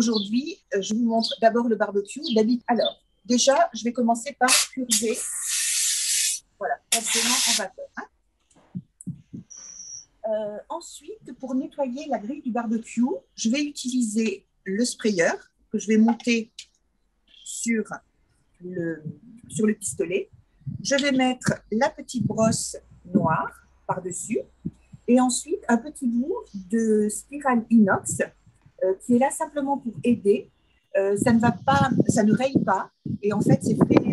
aujourd'hui, je vous montre d'abord le barbecue. Alors, déjà, je vais commencer par purger. Voilà, absolument en vapeur. Hein. Ensuite, pour nettoyer la grille du barbecue, je vais utiliser le sprayer que je vais monter sur le pistolet. Je vais mettre la petite brosse noire par-dessus et ensuite un petit bout de spirale inox qui est là simplement pour aider. Ça ne va pas, ça ne raye pas et en fait, c'est fait,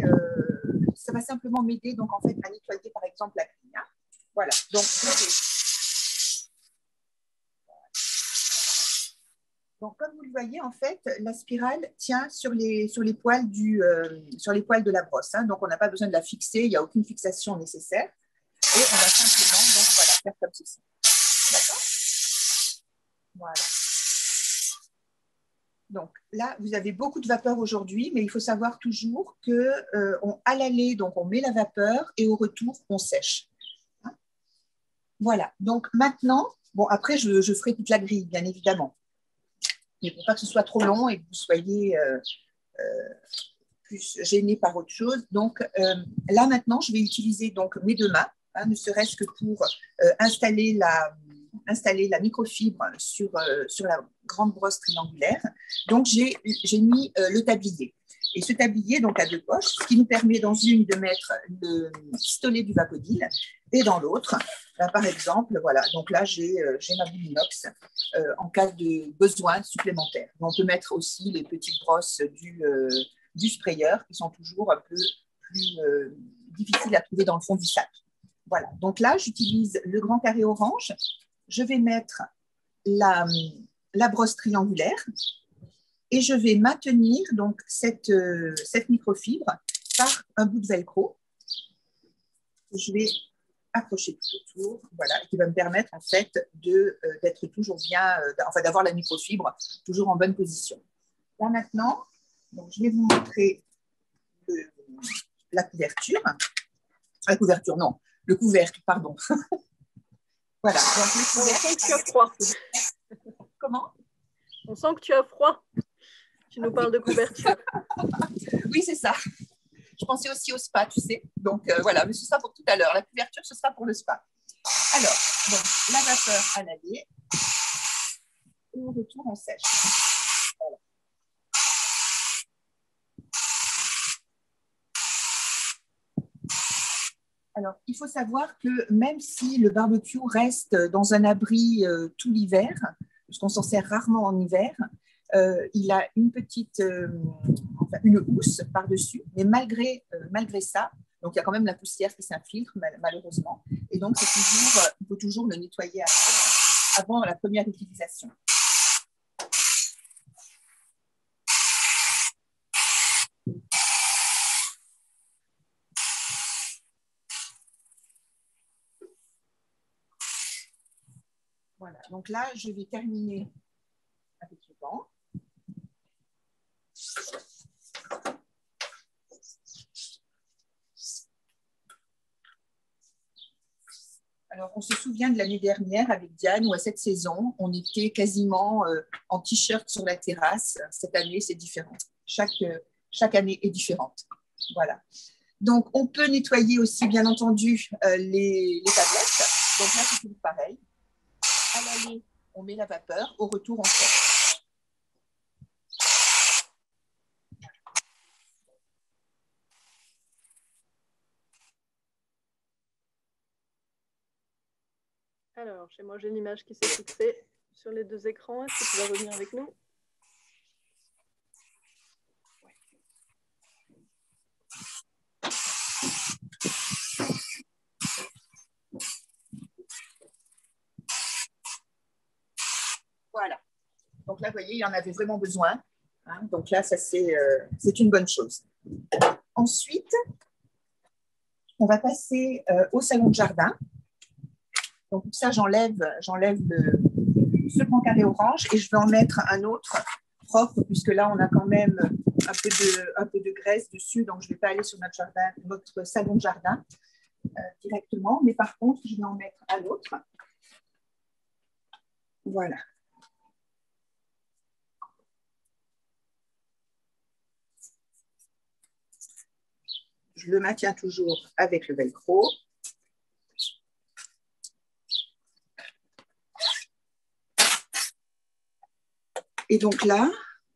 ça va simplement m'aider donc en fait à nettoyer par exemple la grille. Hein. Voilà, donc donc, comme vous le voyez, en fait, la spirale tient sur les poils de la brosse. Hein. Donc, on n'a pas besoin de la fixer, il n'y a aucune fixation nécessaire. Et on va simplement donc, voilà, faire comme ceci. D'accord ? Voilà. Donc, là, vous avez beaucoup de vapeur aujourd'hui, mais il faut savoir toujours qu'à l'aller, donc on met la vapeur et au retour, on sèche. Hein. Voilà. Donc, maintenant, bon, après, je ferai toute la grille, bien évidemment. Mais pour pas que ce soit trop long et que vous soyez plus gêné par autre chose. Donc là maintenant, je vais utiliser donc mes deux mains, hein, ne serait-ce que pour installer la microfibre sur la grande brosse triangulaire. Donc j'ai mis le tablier. Et ce tablier donc a deux poches, ce qui nous permet dans une de mettre le pistolet du Vapodil et dans l'autre, ben, par exemple, voilà, donc là j'ai ma boule inox en cas de besoin supplémentaire. On peut mettre aussi les petites brosses du sprayer qui sont toujours un peu plus difficiles à trouver dans le fond du sac. Voilà, donc là j'utilise le grand carré orange, je vais mettre la brosse triangulaire et je vais maintenir donc cette microfibre par un bout de velcro. Je vais accrocher tout autour, voilà, qui va me permettre en fait d'être toujours bien, enfin d'avoir la microfibre toujours en bonne position. Là maintenant, donc, je vais vous montrer la couverture. La couverture, non, le couvercle, pardon. Voilà. Donc, le couvercle. On sent que tu as froid. Comment? On sent que tu as froid. Tu nous parles de couverture. Oui, c'est ça. Je pensais aussi au spa, tu sais. Donc, voilà, mais ce sera pour tout à l'heure. La couverture, ce sera pour le spa. Alors, donc, la vapeur à l'aller. Et au retour, on sèche. Voilà. Alors, il faut savoir que même si le barbecue reste dans un abri tout l'hiver, parce qu'on s'en sert rarement en hiver, il a une petite, une housse par-dessus, mais malgré ça, donc il y a quand même la poussière qui s'infiltre, malheureusement. Et donc, il faut toujours le nettoyer avant la première utilisation. Voilà, donc là, je vais terminer avec le banc. Alors, on se souvient de l'année dernière avec Diane, où à cette saison, on était quasiment en t-shirt sur la terrasse. Cette année, c'est différent. Chaque année est différente. Voilà. Donc, on peut nettoyer aussi, bien entendu, les tablettes. Donc là, c'est tout pareil. À l'aller, on met la vapeur. Au retour, on sèche. Alors, chez moi, j'ai une image qui s'est fixée sur les deux écrans. Est-ce que tu vas revenir avec nous? Voilà. Donc là, vous voyez, il y en avait vraiment besoin. Hein. Donc là, ça c'est une bonne chose. Ensuite, on va passer au salon de jardin. Donc pour ça, j'enlève ce grand carré orange et je vais en mettre un autre propre, puisque là, on a quand même un peu de graisse dessus, donc je ne vais pas aller sur notre salon de jardin directement, mais par contre, je vais en mettre un autre. Voilà. je le maintiens toujours avec le velcro. Et donc là,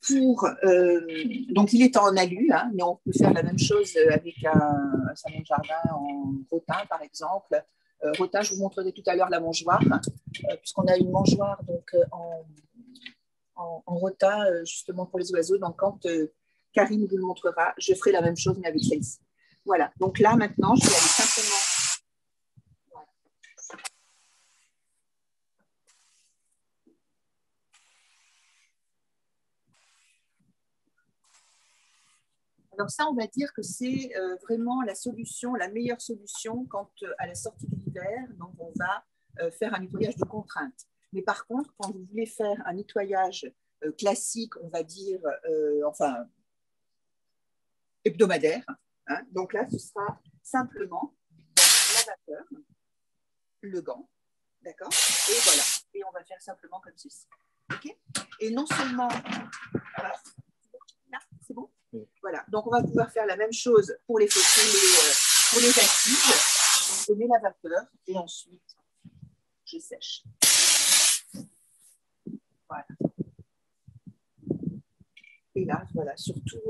donc il est en alu, hein, mais on peut faire la même chose avec un salon de jardin en rotin, par exemple. Rotin, je vous montrerai tout à l'heure la mangeoire, puisqu'on a une mangeoire donc, en rotin, justement pour les oiseaux. Donc, quand Karine vous le montrera, je ferai la même chose, mais avec celle-ci. Voilà, donc là, maintenant, je vais aller simplement... Alors ça, on va dire que c'est vraiment la solution, la meilleure solution quand à la sortie de l'hiver, donc on va faire un nettoyage de contrainte. Mais par contre, quand vous voulez faire un nettoyage classique, on va dire, enfin, hebdomadaire, hein, donc là, ce sera simplement la vapeur, le gant, d'accord? Et voilà, et on va faire simplement comme ceci. Okay, et non seulement... Voilà. Là, c'est bon? Voilà, donc on va pouvoir faire la même chose pour les photos, pour les assises. Donc, je mets la vapeur et ensuite je sèche. Voilà. Et là, voilà, surtout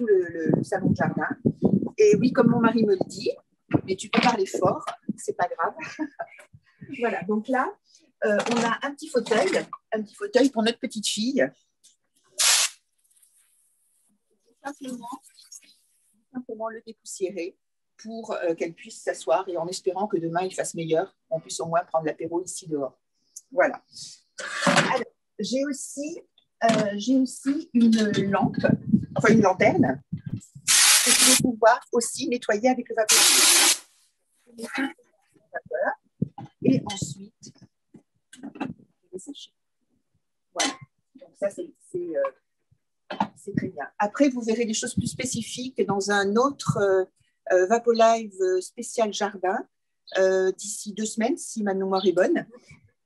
le salon de jardin. Et oui, comme mon mari me le dit, mais tu peux parler fort, c'est pas grave. Voilà, donc là, on a un petit fauteuil pour notre petite fille. Simplement le dépoussiérer pour qu'elle puisse s'asseoir et en espérant que demain il fasse meilleur, on puisse au moins prendre l'apéro ici dehors. Voilà. Alors, j'ai aussi une lampe, enfin une lanterne, que je vais pouvoir aussi nettoyer avec le vapeur. Et ensuite, je vais sécher. Voilà. Donc ça, c'est très bien. Après, vous verrez des choses plus spécifiques dans un autre Vapolive spécial jardin d'ici 2 semaines, si ma mémoire est bonne.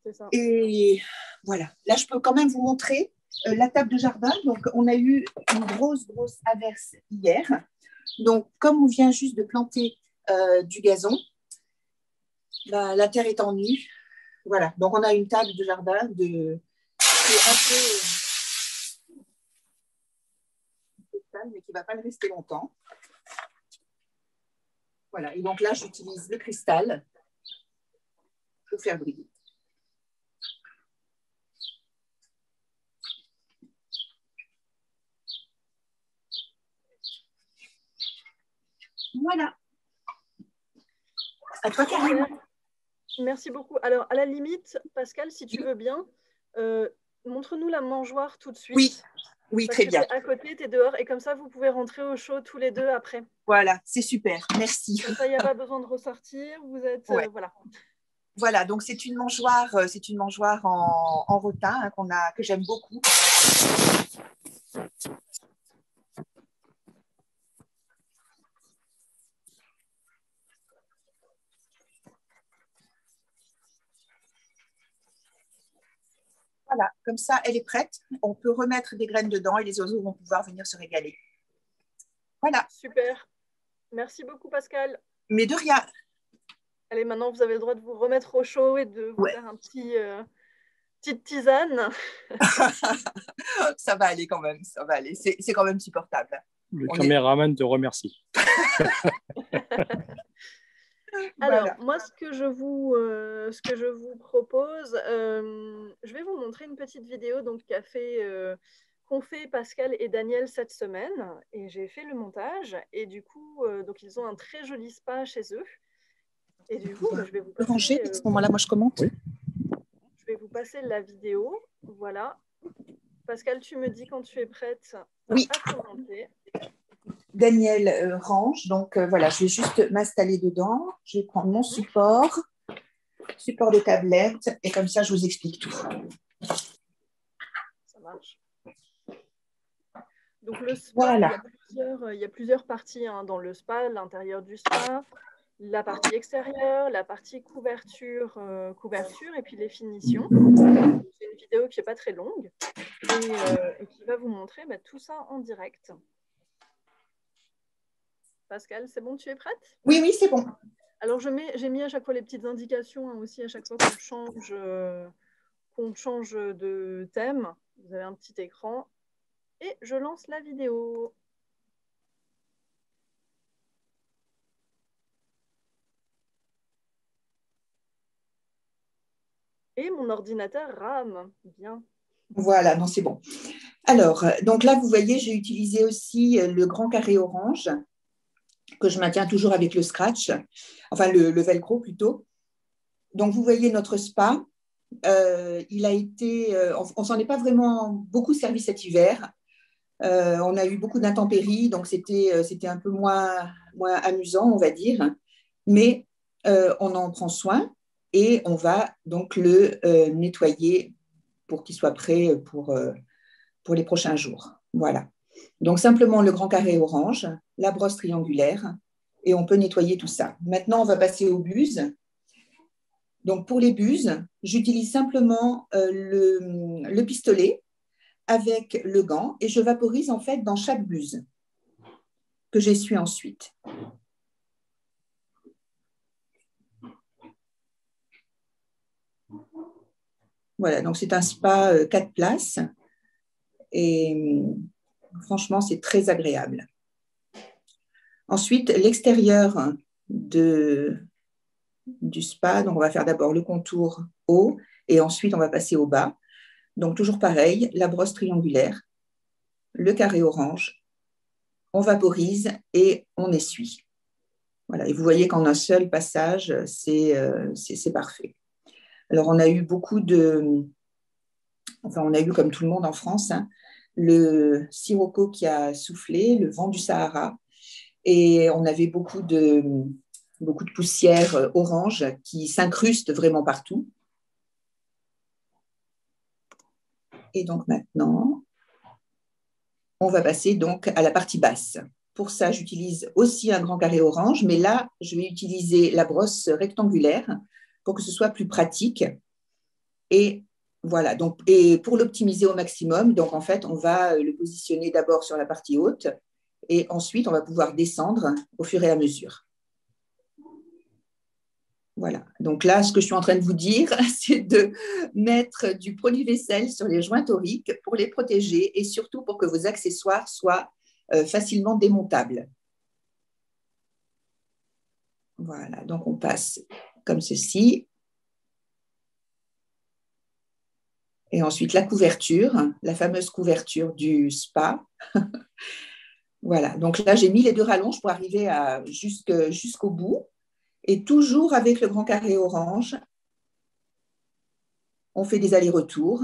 C'est ça. Et voilà. Là, je peux quand même vous montrer la table de jardin. Donc, on a eu une grosse averse hier. Donc, comme on vient juste de planter du gazon, la terre étant nue, voilà. Donc, on a une table de jardin qui est un peu mais qui ne va pas le rester longtemps. Voilà, et donc là, j'utilise le cristal pour faire briller. Voilà. À toi, Karine. Merci beaucoup. Alors, à la limite, Pascal, si tu veux bien, montre-nous la mangeoire tout de suite. Oui, très bien. À côté, tu es dehors et comme ça, vous pouvez rentrer au chaud tous les deux après. Voilà, c'est super. Merci. Comme ça, il n'y a pas besoin de ressortir. Vous êtes... Ouais. voilà. Voilà, donc c'est une mangeoire en rotin hein, que j'aime beaucoup. Voilà, comme ça, elle est prête. On peut remettre des graines dedans et les oiseaux vont pouvoir venir se régaler. Voilà. Super. Merci beaucoup, Pascal. Mais de rien. Allez, maintenant, vous avez le droit de vous remettre au chaud et de vous faire un petite tisane. Ça va aller quand même, ça va aller. C'est quand même supportable. Le caméraman te remercie. Alors, voilà. moi, ce que je vous propose, je vais vous montrer une petite vidéo qu'ont fait Pascal et Daniel cette semaine. Et j'ai fait le montage. Et du coup, donc ils ont un très joli spa chez eux. Et du coup, je vais vous passer... à ce moment-là, moi, je commente. Oui. Je vais vous passer la vidéo. Voilà. Pascal, tu me dis quand tu es prête à commenter. Daniel range. Donc, voilà, je vais juste m'installer dedans. Je vais prendre mon support de tablette, et comme ça, je vous explique tout. Ça marche. Donc, le spa, voilà. il y a plusieurs parties hein, dans le spa, l'intérieur du spa, la partie extérieure, la partie couverture et puis les finitions. C'est une vidéo qui n'est pas très longue et qui va vous montrer tout ça en direct. Pascal, c'est bon, tu es prête? Oui, oui, c'est bon. Alors, j'ai mis à chaque fois les petites indications, hein, aussi à chaque fois qu'on change de thème. Vous avez un petit écran et je lance la vidéo. Et mon ordinateur rame bien. Voilà, non, c'est bon. Alors, donc là, vous voyez, j'ai utilisé aussi le grand carré orange que je maintiens toujours avec le scratch, enfin le velcro plutôt. Donc, vous voyez notre spa. Il a été, on s'en est pas vraiment beaucoup servi cet hiver. On a eu beaucoup d'intempéries, donc c'était un peu moins amusant, on va dire. Mais on en prend soin et on va donc le nettoyer pour qu'il soit prêt pour les prochains jours. Voilà. Donc simplement le grand carré orange, la brosse triangulaire et on peut nettoyer tout ça. Maintenant, on va passer aux buses. Donc pour les buses, j'utilise simplement le pistolet avec le gant et je vaporise en fait dans chaque buse que j'essuie ensuite. Voilà, donc c'est un spa 4 places et franchement, c'est très agréable. Ensuite, l'extérieur du spa, donc on va faire d'abord le contour haut et ensuite on va passer au bas. Donc toujours pareil, la brosse triangulaire, le carré orange, on vaporise et on essuie. Voilà, et vous voyez qu'en un seul passage, c'est parfait. Alors on a eu on a eu comme tout le monde en France, hein, le sirocco qui a soufflé, le vent du Sahara, et on avait beaucoup de poussière orange qui s'incruste vraiment partout. Et donc maintenant, on va passer donc à la partie basse. Pour ça, j'utilise aussi un grand carré orange, mais là, je vais utiliser la brosse rectangulaire pour que ce soit plus pratique. Et voilà, donc, et pour l'optimiser au maximum, donc en fait, on va le positionner d'abord sur la partie haute et ensuite, on va pouvoir descendre au fur et à mesure. Voilà, donc là, ce que je suis en train de vous dire, c'est de mettre du produit vaisselle sur les joints toriques pour les protéger et surtout pour que vos accessoires soient facilement démontables. Voilà, donc on passe comme ceci. Et ensuite, la couverture, la fameuse couverture du spa. Voilà, donc là, j'ai mis les 2 rallonges pour arriver jusqu'au bout. Et toujours avec le grand carré orange, on fait des allers-retours,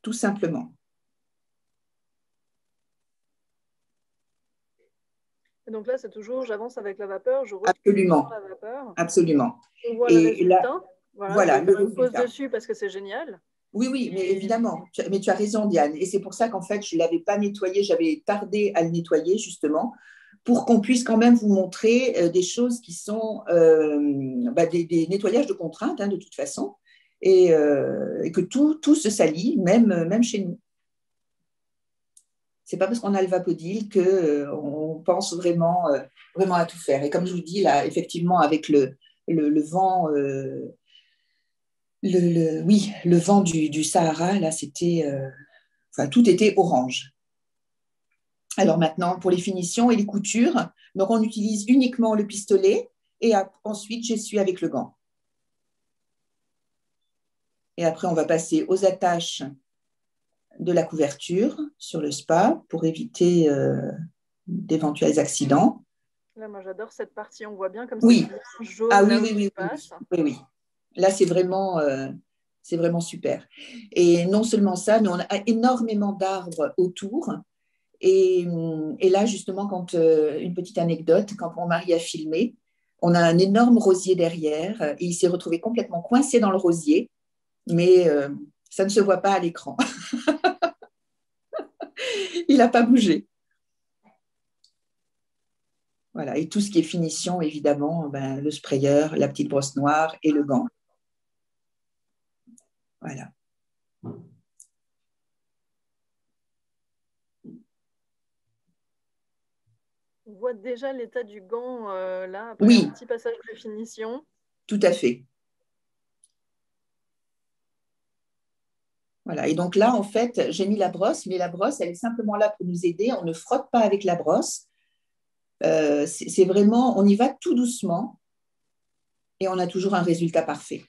tout simplement. Et donc là, c'est toujours, j'avance avec la vapeur, je Absolument, la vapeur. Absolument. On voit le résultat. Là, voilà, je vais faire une pause dessus parce que c'est génial. Oui, oui, mais évidemment. Mais tu as raison, Diane. Et c'est pour ça qu'en fait, je ne l'avais pas nettoyé. J'avais tardé à le nettoyer, justement, pour qu'on puisse quand même vous montrer des choses qui sont des nettoyages de contrainte, hein, de toute façon, et que tout se salit, même chez nous. Ce n'est pas parce qu'on a le Vapodil qu'on pense vraiment à tout faire. Et comme je vous dis, là, effectivement, avec le vent... le vent du Sahara, là, tout était orange. Alors maintenant, pour les finitions et les coutures, donc on utilise uniquement le pistolet et ensuite j'essuie avec le gant. Et après, on va passer aux attaches de la couverture sur le spa pour éviter d'éventuels accidents. Là, moi, j'adore cette partie. On voit bien comme oui. c'est jaune. Ah oui, là oui, oui. Là, c'est vraiment super. Et non seulement ça, mais on a énormément d'arbres autour. Et là, justement, une petite anecdote, quand mon mari a filmé, on a un énorme rosier derrière et il s'est retrouvé complètement coincé dans le rosier, mais ça ne se voit pas à l'écran. Il n'a pas bougé. Voilà, et tout ce qui est finition, évidemment, le sprayeur, la petite brosse noire et le gant. Voilà. On voit déjà l'état du gant là, après Oui, un petit passage de finition. tout à fait. Voilà, et donc là, en fait, j'ai mis la brosse, mais la brosse, elle est simplement là pour nous aider. On ne frotte pas avec la brosse. C'est vraiment, on y va tout doucement et on a toujours un résultat parfait.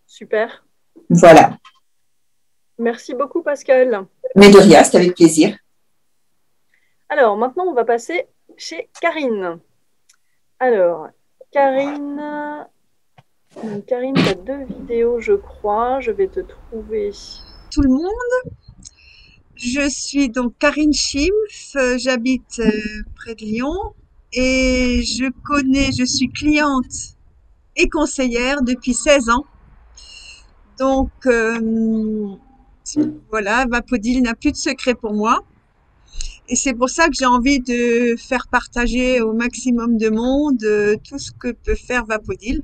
Super. Voilà. Merci beaucoup, Pascal. Mais de rien, c'est avec plaisir. Alors, maintenant, on va passer chez Karine. Alors, Karine, tu as 2 vidéos, je crois. Je vais te trouver. Tout le monde. Je suis donc Karine Schimpf, j'habite près de Lyon et je suis cliente et conseillère depuis 16 ans. Donc voilà, Vapodil n'a plus de secret pour moi. Et c'est pour ça que j'ai envie de faire partager au maximum de monde tout ce que peut faire Vapodil.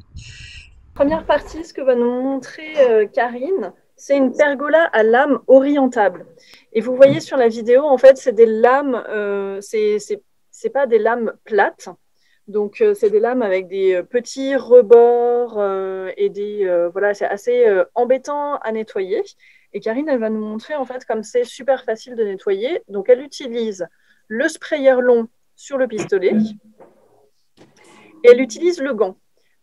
Première partie, ce que va nous montrer Karine, c'est une pergola à lame orientable. Et vous voyez sur la vidéo, en fait, c'est des lames, c'est pas des lames plates. Donc, c'est des lames avec des petits rebords et voilà, c'est assez embêtant à nettoyer. Et Karine, elle va nous montrer, en fait, comme c'est super facile de nettoyer. Donc, elle utilise le sprayer long sur le pistolet et elle utilise le gant.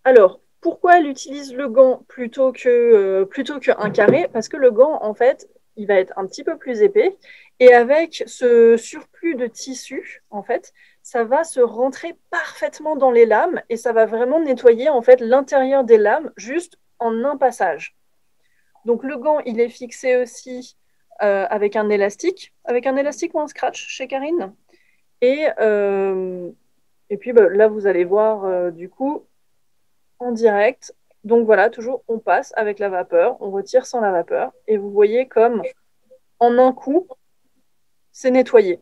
Alors, pourquoi elle utilise le gant plutôt qu'un carré? Parce que le gant, en fait, il va être un petit peu plus épais. Et avec ce surplus de tissu, en fait, ça va se rentrer parfaitement dans les lames et ça va vraiment nettoyer, en fait, l'intérieur des lames juste en un passage. Donc, le gant, il est fixé aussi avec un élastique ou un scratch chez Karine. Et puis, là, vous allez voir, du coup, en direct. Donc voilà, toujours on passe avec la vapeur, on retire sans la vapeur. Et vous voyez comme en un coup, c'est nettoyé.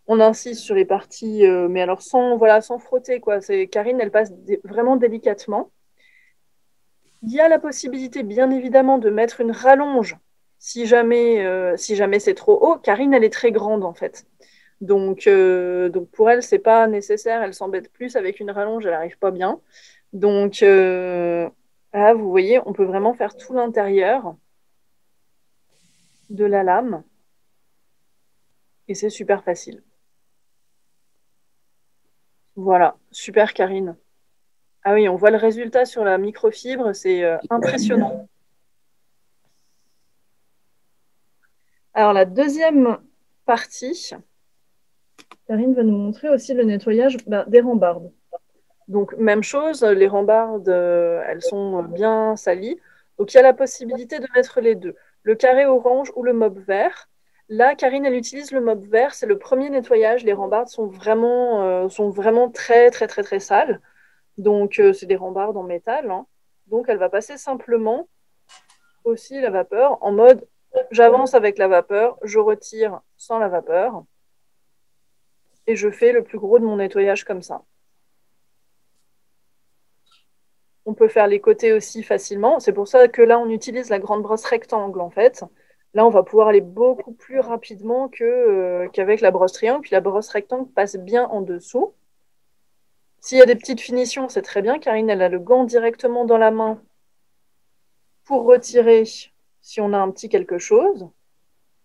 On insiste sur les parties, mais alors sans frotter, quoi. Karine, elle passe vraiment délicatement. Il y a la possibilité, bien évidemment, de mettre une rallonge si jamais c'est trop haut. Karine, elle est très grande, en fait. Donc pour elle, c'est pas nécessaire. Elle s'embête plus avec une rallonge, elle n'arrive pas bien. Donc là, vous voyez, on peut vraiment faire tout l'intérieur de la lame et c'est super facile. Voilà, super Karine. Ah oui, on voit le résultat sur la microfibre, c'est impressionnant. Alors la deuxième partie, Karine va nous montrer aussi le nettoyage des rambardes. Donc même chose, les rambardes, elles sont bien salies. Donc il y a la possibilité de mettre les deux, le carré orange ou le mop vert. Là, Karine, elle utilise le mop vert, c'est le premier nettoyage. Les rambardes sont vraiment très, très, très, très sales. Donc c'est des rambardes en métal, hein. Donc elle va passer simplement aussi la vapeur en mode j'avance avec la vapeur, je retire sans la vapeur et je fais le plus gros de mon nettoyage comme ça. On peut faire les côtés aussi facilement. C'est pour ça que là, on utilise la grande brosse rectangle, en fait. Là, on va pouvoir aller beaucoup plus rapidement qu'avec la brosse triangle. Puis la brosse rectangle passe bien en dessous. S'il y a des petites finitions, c'est très bien. Karine, elle a le gant directement dans la main pour retirer si on a un petit quelque chose.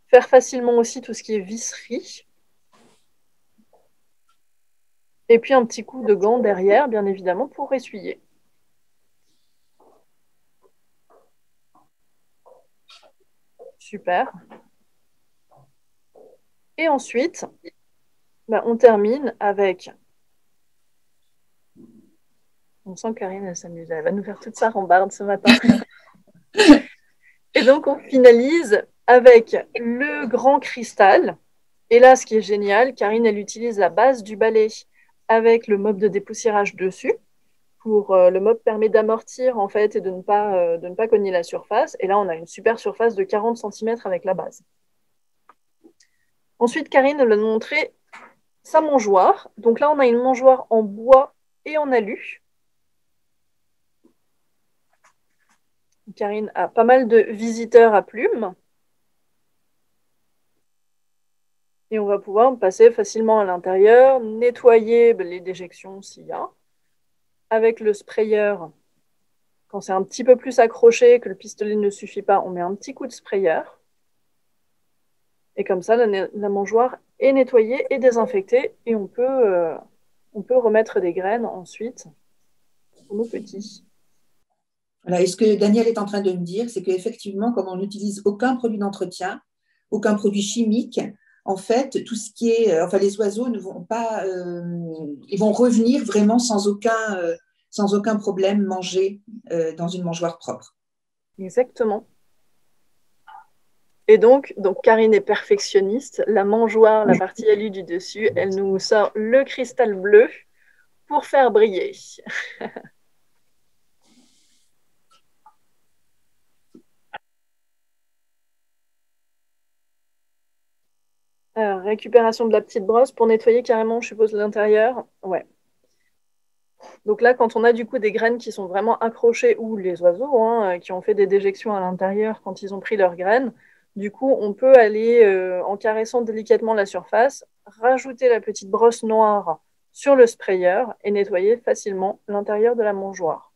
Faire facilement aussi tout ce qui est visserie. Et puis un petit coup de gant derrière, bien évidemment, pour essuyer. Super. Et ensuite, on termine avec... On sent que Karine, elle s'amuse. Elle va nous faire toute sa rambarde ce matin. Et donc, on finalise avec le grand cristal. Et là, ce qui est génial, Karine, elle utilise la base du balai avec le mop de dépoussiérage dessus. Le mop permet d'amortir, en fait, et de ne pas cogner la surface. Et là, on a une super surface de 40 cm avec la base. Ensuite, Karine, elle va nous montrer sa mangeoire. Donc là, on a une mangeoire en bois et en alu. Karine a pas mal de visiteurs à plumes. Et on va pouvoir passer facilement à l'intérieur, nettoyer les déjections s'il y a. Avec le sprayer, quand c'est un petit peu plus accroché, que le pistolet ne suffit pas, on met un petit coup de sprayer. Et comme ça, la mangeoire est nettoyée et désinfectée. Et on peut remettre des graines ensuite pour nos petits. Voilà. Et ce que Daniel est en train de me dire, c'est qu'effectivement, comme on n'utilise aucun produit d'entretien, aucun produit chimique, en fait, tout ce qui est, enfin, les oiseaux ne vont pas, ils vont revenir vraiment sans aucun problème manger dans une mangeoire propre. Exactement. Et donc Karine est perfectionniste. La mangeoire, la partie alu du dessus, elle nous sort le cristal bleu pour faire briller. Alors, récupération de la petite brosse pour nettoyer carrément, je suppose, l'intérieur. Ouais. Donc là, quand on a du coup des graines qui sont vraiment accrochées, ou les oiseaux qui ont fait des déjections à l'intérieur quand ils ont pris leurs graines, du coup, on peut aller, en caressant délicatement la surface, rajouter la petite brosse noire sur le sprayer et nettoyer facilement l'intérieur de la mangeoire.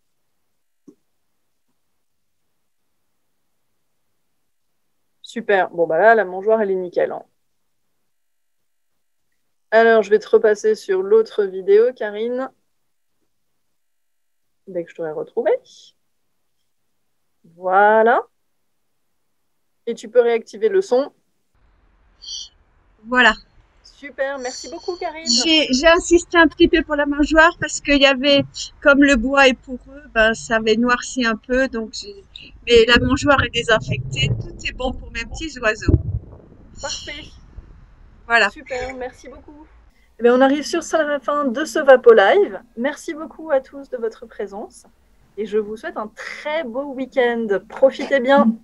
Super. Bon, bah là, la mangeoire, elle est nickel. Alors, je vais te repasser sur l'autre vidéo, Karine, dès que je t'aurai retrouvé. Voilà. Et tu peux réactiver le son. Voilà. Super, merci beaucoup, Karine. J'ai insisté un petit peu pour la mangeoire parce qu'il y avait, comme le bois est poreux, ben, ça avait noirci un peu, mais la mangeoire est désinfectée, tout est bon pour mes petits oiseaux. Parfait. Voilà. Super, merci beaucoup. Eh bien, on arrive sur la fin de ce Vapo Live. Merci beaucoup à tous de votre présence et je vous souhaite un très beau week-end. Profitez bien.